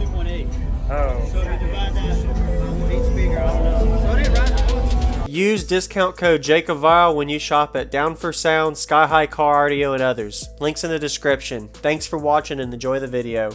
2.8. Oh. So if you divide that with each speaker, I don't know. So it didn't rise as much. Use discount code JACOBVILE when you shop at Down for Sound, Sky High Car Audio, and others. Links in the description. Thanks for watching and enjoy the video.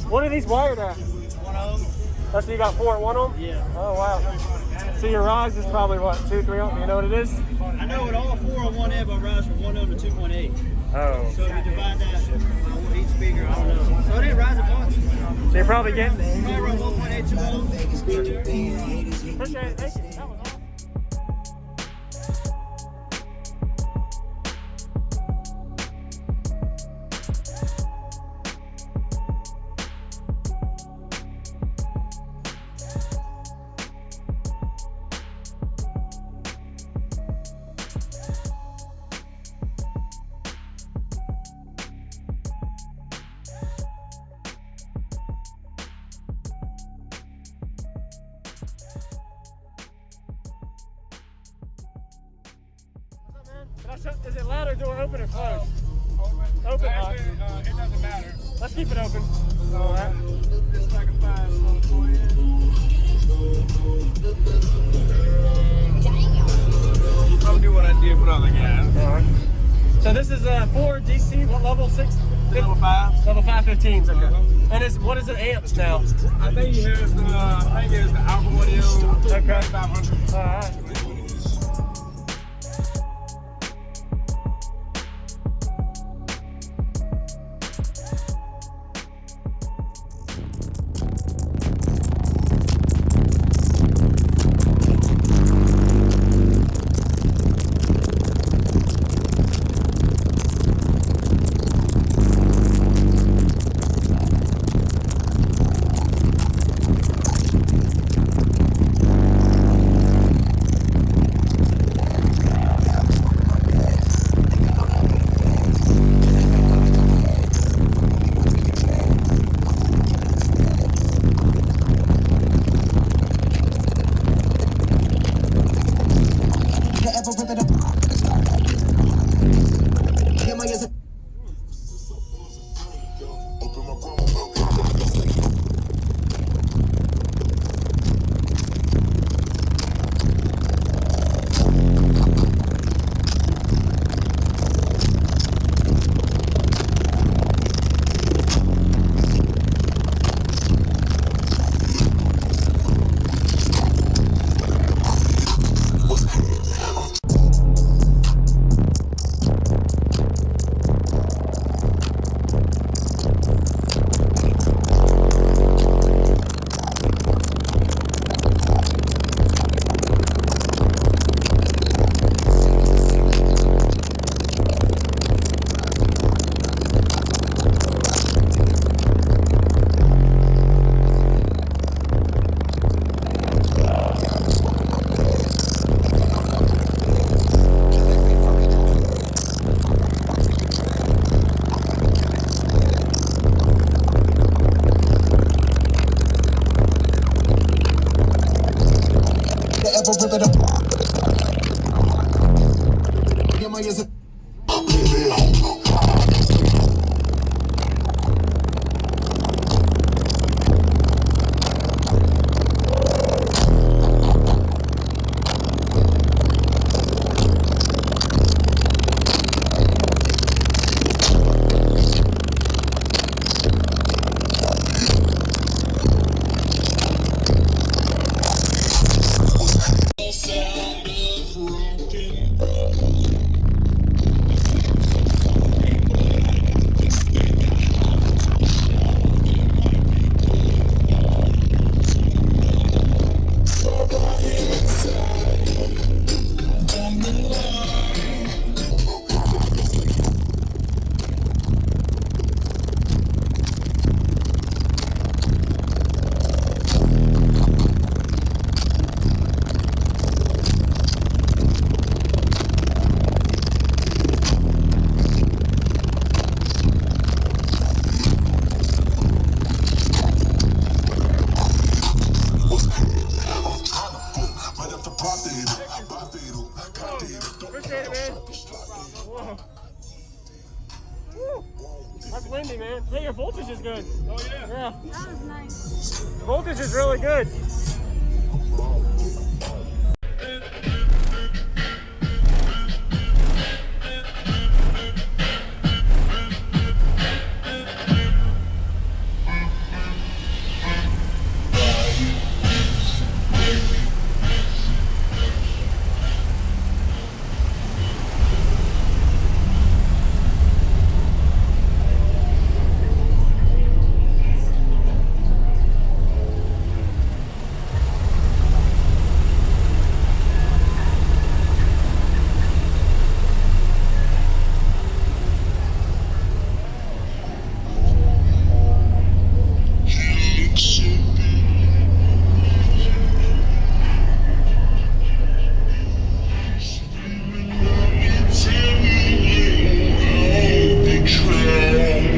What are these wired at? One of them. That's so you got 4 at one of them? Yeah. Oh wow. So your rise is probably what, 2, 3 ohm? You know what it is? I know what all 4 on one end, but rise from 1 ohm to 2.8. Oh. So if you divide that with each speaker, I don't know. So it didn't rise as much. So you're probably getting. Probably around 1.8, 2 ohms. Appreciate it. Thank you. That was awesome. Is it loud or door open or closed? Open. Actually, it doesn't matter. Let's keep it open. All right. It's like a 5, so go ahead. I'm gonna do what I did for the other guys. All right. So this is 4 DC. What level? 6. Level 5. Level 515s. Okay. And it's what is it? Amps now. I think he has the. I think it's the Alpha Audio. Okay. 500. All right. rip it apart. Get my ears up. right, man. Whoa. Woo. That's windy, man. Hey, your voltage is good. Oh, yeah. Yeah. That was nice. Voltage is really good.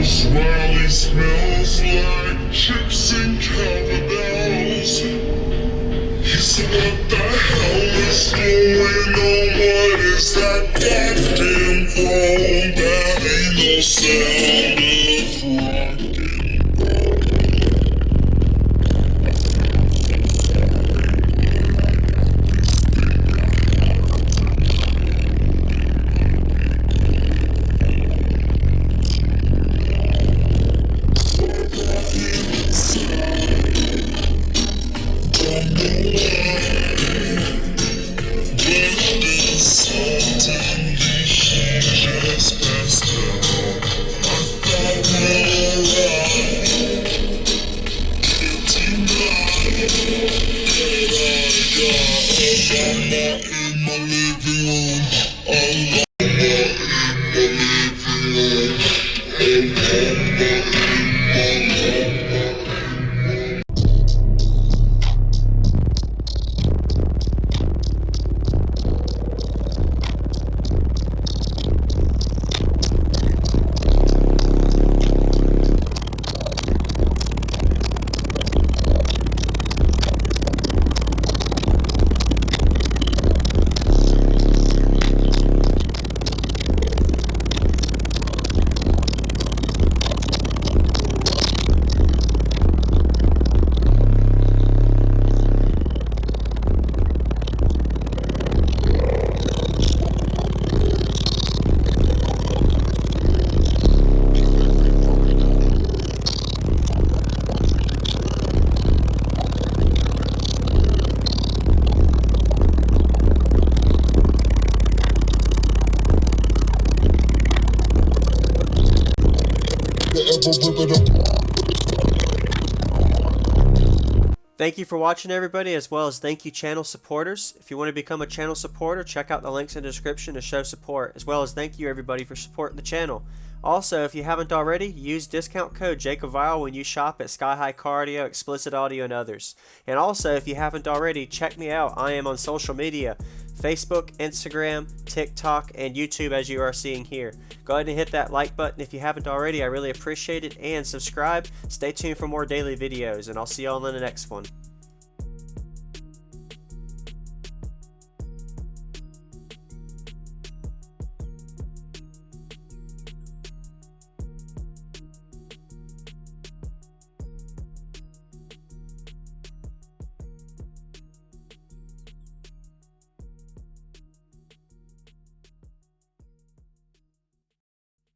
Smiley smells like chips and cowbells. He said, what the hell is going on? What is that goddamn phone? That ain't no sound of rocking. Thank you for watching, everybody, as well as thank you channel supporters. If you want to become a channel supporter, check out the links in the description to show support, as well as thank you everybody for supporting the channel. Also, if you haven't already, use discount code JACOBVILE when you shop at Sky High Cardio, Explicit Audio, and others. And also, if you haven't already, check me out. I am on social media, Facebook, Instagram, TikTok, and YouTube, as you are seeing here. Go ahead and hit that like button if you haven't already. I really appreciate it. And subscribe. Stay tuned for more daily videos, and I'll see you all in the next one.